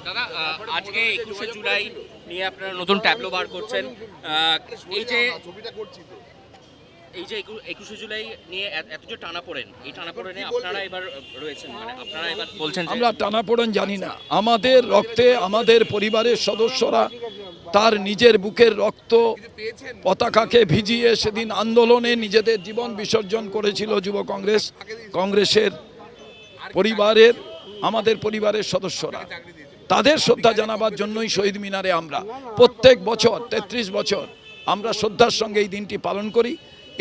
দাদা আজকে 21শে জুলাই নিয়ে আপনারা নতুন ট্যাবলো বার করছেন। এই যে 21শে জুলাই নিয়ে এত যে টানাপোড়েন, এই টানাপোড়েনে আপনারা এবার রয়েছেন, মানে আপনারা এবার বলছেন আমরা টানাপোড়েন জানি না। আমাদের রক্তে আমাদের পরিবারের সদস্যরা তার নিজের বুকের রক্ত পতাকাকে ভিজিয়ে সেদিন আন্দোলনে নিজেদের জীবন বিসর্জন করেছিল যুব কংগ্রেস। কংগ্রেসের পরিবারের আমাদের পরিবারের সদস্যরা তাদের শ্রদ্ধা জানাবার জন্যই শহীদ মিনারে আমরা প্রত্যেক বছর ৩৩ বছর আমরা শ্রদ্ধার সঙ্গে এই দিনটি পালন করি।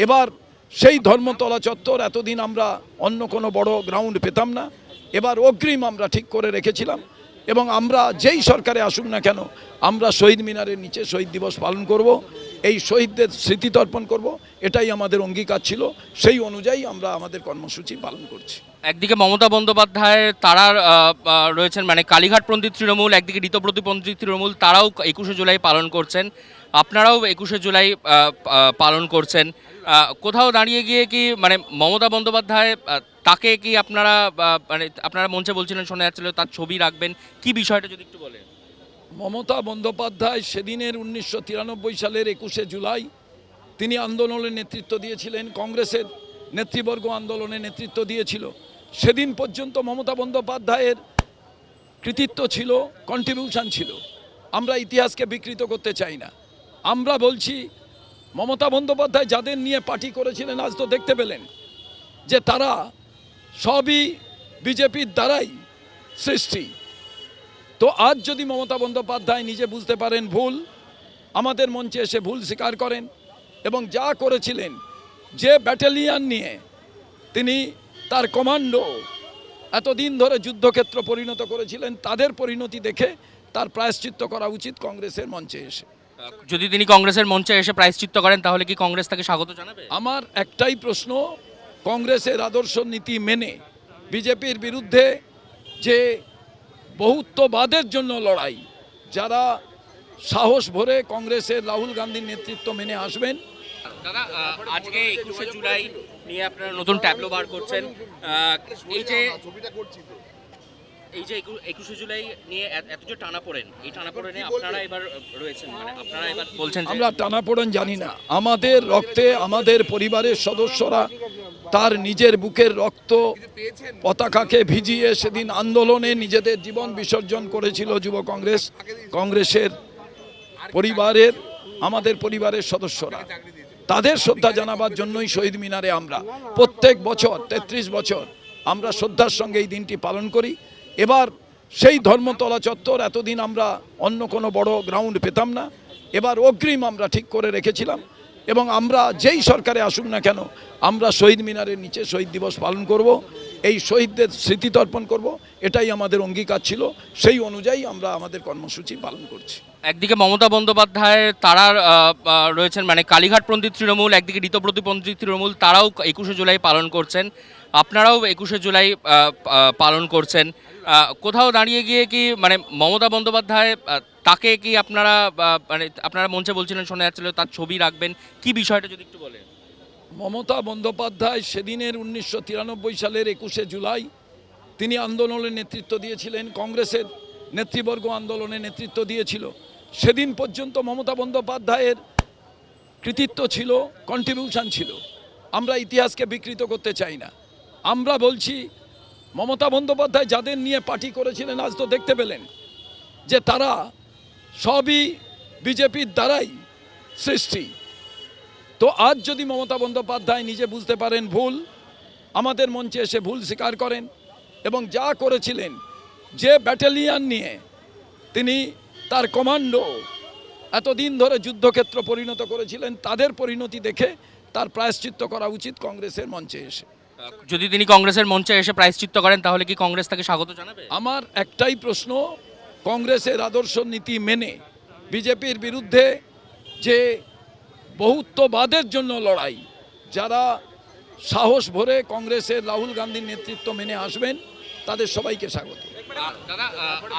এবার সেই ধর্মতলা চত্বর, এতদিন আমরা অন্য কোনো বড় গ্রাউন্ড পেতাম না, এবার অগ্রিম আমরা ঠিক করে রেখেছিলাম এবং আমরা যেই সরকারে আসুক না কেন আমরা শহীদ মিনারের নিচে শহীদ দিবস পালন করব, এই শহীদদের স্মৃতি তর্পণ করব, এটাই আমাদের অঙ্গীকার ছিল। সেই অনুযায়ী আমরা আমাদের কর্মসূচি পালন করছি। একদিকে মমতা বন্দ্যোপাধ্যায় তারা রয়েছেন, মানে কালীঘাটপন্থী তৃণমূল, একদিকে ঋতপ্রতিপন্থী তৃণমূল, তারাও 21শে জুলাই পালন করছেন, আপনারাও 21শে জুলাই পালন করছেন। কোথাও দাঁড়িয়ে গিয়ে কি মানে মমতা বন্দ্যোপাধ্যায় তাকে কি আপনারা মানে আপনারা মঞ্চে বলছিলেন, শোনা যাচ্ছিল তার ছবি রাখবেন, কি বিষয়টা যদি একটু বলেন। মমতা বন্দ্যোপাধ্যায় সেদিনের 1993 সালের 21শে জুলাই তিনি আন্দোলনের নেতৃত্ব দিয়েছিলেন, কংগ্রেসের নেতৃবর্গ আন্দোলনের নেতৃত্ব দিয়েছিল। সেদিন পর্যন্ত মমতা বন্দ্যোপাধ্যায়ের কৃতিত্ব ছিল, কন্ট্রিবিউশন ছিল। আমরা ইতিহাসকে বিকৃত করতে চাই না। আমরা বলছি মমতা বন্দ্যোপাধ্যায় যাদের নিয়ে পার্টি করেছিলেন আজ তো দেখতে পেলেন যে তারা সবই বিজেপির দ্বারাই সৃষ্টি। তো আজ যদি মমতা বন্দ্যোপাধ্যায় নিজে বুঝতে পারেন ভুল, আমাদের মঞ্চে এসে ভুল স্বীকার করেন এবং যা করেছিলেন, যে ব্যাটালিয়ন নিয়ে তিনি তার কমান্ডো এতদিন ধরে যুদ্ধক্ষেত্র পরিণত করেছিলেন, তাদের পরিণতি দেখে তার প্রায়শ্চিত্ত করা উচিত কংগ্রেসের মঞ্চে এসে। যদি তিনি কংগ্রেসের মঞ্চে এসে প্রায়শ্চিত্ত করেন তাহলে কি কংগ্রেস তাকে স্বাগত জানাবে? আমার একটাই প্রশ্ন, কংগ্রেসের আদর্শ নীতি মেনে বিজেপির বিরুদ্ধে যে বহুত্ববাদের জন্য লড়াই, যারা সাহস ভরে কংগ্রেসের রাহুল গান্ধীর নেতৃত্ব মেনে আসবেন। দাদা আজকে 21শে জুলাই নিয়ে আপনারা নতুন ট্যাবলো বার করছেন। এই যে 21শে জুলাই নিয়ে এত যে টানাপোড়েন, এই টানাপোড়েনে আপনারা এবার রয়েছেন, মানে আপনারা এবার বলছেন আমরা টানাপোড়েন জানি না। আমাদের রক্তে আমাদের পরিবারের সদস্যরা তার নিজের বুকের রক্ত পতাকাকে ভিজিয়ে সেদিন আন্দোলনে নিজেদের জীবন বিসর্জন করেছিল যুব কংগ্রেস। কংগ্রেসের পরিবারের আমাদের পরিবারের সদস্যরা তাদের শ্রদ্ধা জানাবার জন্যই শহীদ মিনারে আমরা প্রত্যেক বছর ৩৩ বছর আমরা শ্রদ্ধার সঙ্গে এই দিনটি পালন করি। এবার সেই ধর্মতলা চত্বর, এতদিন আমরা অন্য কোনো বড় গ্রাউন্ড পেতাম না, এবার অগ্রিম আমরা ঠিক করে রেখেছিলাম এবং আমরা যেই সরকারে আসুক না কেন আমরা শহীদ মিনারের নিচে শহীদ দিবস পালন করব, এই শহীদদের স্মৃতি তর্পণ করব, এটাই আমাদের অঙ্গীকার ছিল। সেই অনুযায়ী আমরা আমাদের কর্মসূচি পালন করছি। একদিকে মমতা বন্দ্যোপাধ্যায় তারা রয়েছেন, মানে কালীঘাটপন্থী তৃণমূল, একদিকে ঋতপ্রতিপন্থী তৃণমূল, তারাও 21শে জুলাই পালন করছেন, আপনারাও 21শে জুলাই পালন করছেন। কোথাও দাঁড়িয়ে গিয়ে কি মানে মমতা বন্দ্যোপাধ্যায় তাকে কি আপনারা মানে আপনারা মঞ্চে বলছিলেন, শোনা যাচ্ছিল তার ছবি রাখবেন, কি বিষয়টা যদি একটু বলেন। মমতা বন্দ্যোপাধ্যায় সেদিনের 1993 সালের 21শে জুলাই তিনি আন্দোলনের নেতৃত্ব দিয়েছিলেন, কংগ্রেসের নেতৃবর্গ আন্দোলনের নেতৃত্ব দিয়েছিল। সেদিন পর্যন্ত মমতা বন্দ্যোপাধ্যায়ের কৃতিত্ব ছিল, কন্ট্রিবিউশন ছিল। আমরা ইতিহাসকে বিকৃত করতে চাই না। আমরা বলছি মমতা বন্দ্যোপাধ্যায় যাদের নিয়ে পার্টি করেছিলেন আজ তো দেখতে পেলেন যে তারা সবই বিজেপির দ্বারাই সৃষ্টি। তো আজ যদি মমতা বন্দ্যোপাধ্যায় নিজে বুঝতে পারেন ভুল, আমাদের মঞ্চে এসে ভুল স্বীকার করেন এবং যা করেছিলেন, যে ব্যাটালিয়ন নিয়ে তিনি তার কমান্ডো এতদিন ধরে যুদ্ধক্ষেত্র পরিণত করেছিলেন, তাদের পরিণতি দেখে তার প্রায়শ্চিত্ত করা উচিত কংগ্রেসের মঞ্চে এসে। যদি তিনি কংগ্রেসের মঞ্চে এসে প্রায়শ্চিত্ত করেন তাহলে কি কংগ্রেস তাকে স্বাগত জানাবে? আমার একটাই প্রশ্ন, কংগ্রেসের আদর্শ নীতি মেনে বিজেপির বিরুদ্ধে যে বহুত্ববাদের জন্য লড়াই, যারা সাহস ভরে কংগ্রেসের রাহুল গান্ধীর নেতৃত্ব মেনে আসবেন, তাদের সবাইকে স্বাগত। দাদা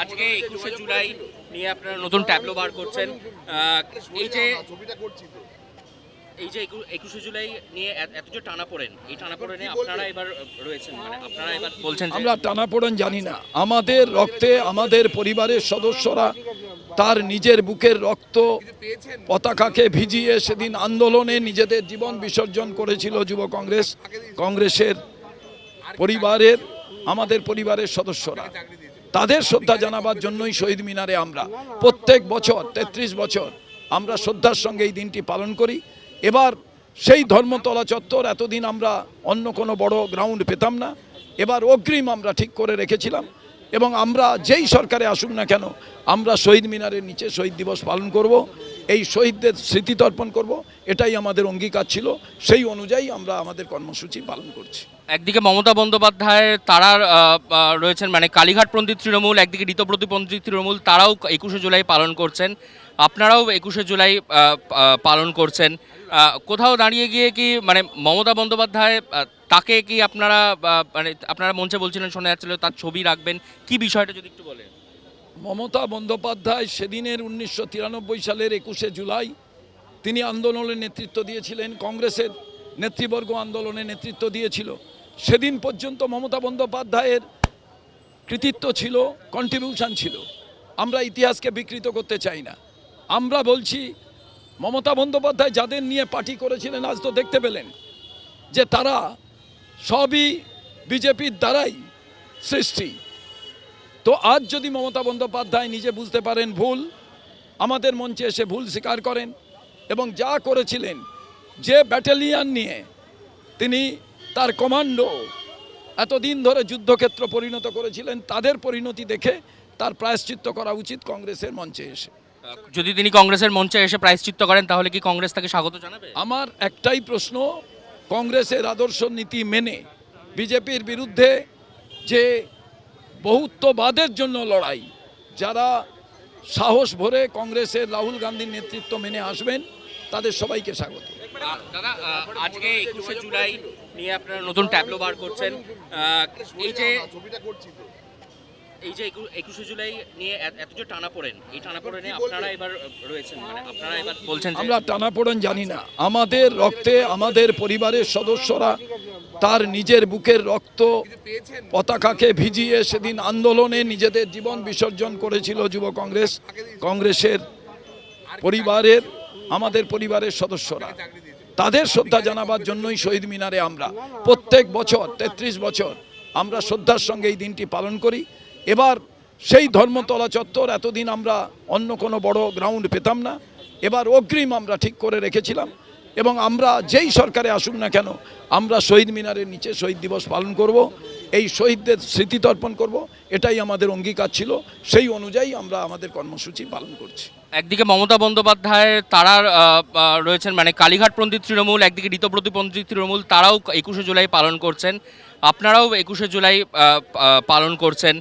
আজকে 21শে জুলাই নিয়ে আপনারা নতুন ট্যাবলো বার করছেন। এই যে 21শে জুলাই নিয়ে এত যে টানাপোড়েন, এই টানাপোড়েনে আপনারা এবার রয়েছেন, মানে আপনারা এবার বলছেন যে আমরা টানাপোড়েন জানি না, আমাদের রক্তে আমাদের পরিবারের সদস্যরা তার নিজের বুকের রক্ত পতাকাকে ভিজিয়ে সেদিন আন্দোলনে নিজেদের জীবন বিসর্জন করেছিল যুব কংগ্রেস। কংগ্রেসের পরিবারের আমাদের পরিবারের সদস্যরা তাদের শ্রদ্ধা জানাবার জন্যই শহীদ মিনারে আমরা প্রত্যেক বছর 33 বছর আমরা শ্রদ্ধার সঙ্গে এই দিনটি পালন করি। এবার সেই ধর্মতলা চত্বর, এতদিন আমরা অন্য কোনো বড় গ্রাউন্ড পেতাম না, এবার অগ্রিম আমরা ঠিক করে রেখেছিলাম এবং আমরা যেই সরকারে আসুক না কেন আমরা শহীদ মিনারের নিচে শহীদ দিবস পালন করব, এই শহীদদের স্মৃতি তর্পণ করব, এটাই আমাদের অঙ্গীকার ছিল। সেই অনুযায়ী আমরা আমাদের কর্মসূচি পালন করছি। একদিকে মমতা বন্দ্যোপাধ্যায় তারা রয়েছেন, মানে কালীঘাটপন্থী তৃণমূল, একদিকে ঋতব্রতীপন্থী তৃণমূল, তারাও 21শে জুলাই পালন করছেন, আপনারাও 21শে জুলাই পালন করছেন। কোথাও দাঁড়িয়ে গিয়ে কি মানে মমতা বন্দ্যোপাধ্যায় তাকে কি আপনারা মানে আপনারা মঞ্চে বলছিলেন, শোনা যাচ্ছিল তার ছবি রাখবেন, কি বিষয়টা যদি একটু বলেন? মমতা বন্দ্যোপাধ্যায় সেদিনের 1993 সালের 21শে জুলাই তিনি আন্দোলনের নেতৃত্ব দিয়েছিলেন, কংগ্রেসের নেতৃবর্গ আন্দোলনে নেতৃত্ব দিয়েছিল। সেদিন পর্যন্ত মমতা বন্দ্যোপাধ্যায়ের কৃতিত্ব ছিল, কন্ট্রিবিউশন ছিল। আমরা ইতিহাসকে বিকৃত করতে চাই না। আমরা বলছি মমতা বন্দ্যোপাধ্যায় যাদের নিয়ে পার্টি করেছিলেন আজ তো দেখতে পেলেন যে তারা সবই বিজেপির দ্বারাই সৃষ্টি। তো আজ যদি মমতা বন্দ্যোপাধ্যায় নিজে বুঝতে পারেন ভুল, আমাদের মঞ্চে এসে ভুল স্বীকার করেন এবং যা করেছিলেন, যে ব্যাটালিয়ন নিয়ে তিনি তার কমান্ডো এতদিন ধরে যুদ্ধক্ষেত্র পরিণত করেছিলেন, তাদের পরিণতি দেখে তার প্রায়শ্চিত্ত করা উচিত কংগ্রেসের মঞ্চে এসে। যদি তিনি কংগ্রেসের মঞ্চে এসে প্রায়শ্চিত্ত করেন তাহলে কি কংগ্রেস তাকে স্বাগত জানাবে? আমার একটাই প্রশ্ন, কংগ্রেসের আদর্শ নীতি মেনে বিজেপির বিরুদ্ধে যে বহুত্ববাদের জন্য লড়াই, যারা সাহস ভরে কংগ্রেসের রাহুল গান্ধীর নেতৃত্ব মেনে আসবেন তাদের সবাইকে স্বাগত। দাদা, আজকে 21শে জুলাই নিয়ে আপনারা নতুন ট্যাবলো বার করছেন, এই যে 21শে জুলাই নিয়ে এত যে টানাপোড়েন, এই টানাপোড়েনে আপনারা এবার রয়েছেন, মানে আপনারা এবার বলছেন যে আমরা টানাপোড়েন জানি না, আমাদের রক্তে আমাদের পরিবারের সদস্যরা তার নিজের বুকের রক্ত পতাকাকে ভিজিয়ে সেদিন আন্দোলনে নিজেদের জীবন বিসর্জন করেছিল যুব কংগ্রেস। কংগ্রেসের পরিবারের আমাদের পরিবারের সদস্যরা তাদের শ্রদ্ধা জানাবার জন্যই শহীদ মিনারে আমরা প্রত্যেক বছর 33 বছর আমরা শ্রদ্ধার সঙ্গে এই দিনটি পালন করি। এবার সেই ধর্মতলা চত্বর, এতদিন আমরা অন্য কোনো বড় গ্রাউন্ড পেতাম না, এবার অগ্রিম আমরা ঠিক করে রেখেছিলাম এবং আমরা যেই সরকারে আসুক না কেন আমরা শহীদ মিনারের নিচে শহীদ দিবস পালন করব, এই শহীদদের স্মৃতি তর্পণ করব, এটাই আমাদের অঙ্গীকার ছিল। সেই অনুযায়ী আমরা আমাদের কর্মসূচি পালন করছি। একদিকে মমতা বন্দ্যোপাধ্যায় তারা রয়েছেন, মানে কালীঘাটপন্থী তৃণমূল, একদিকে ঋতব্রতীপন্থী তৃণমূল, তারাও 21শে জুলাই পালন করছেন, আপনারাও 21শে জুলাই পালন করছেন।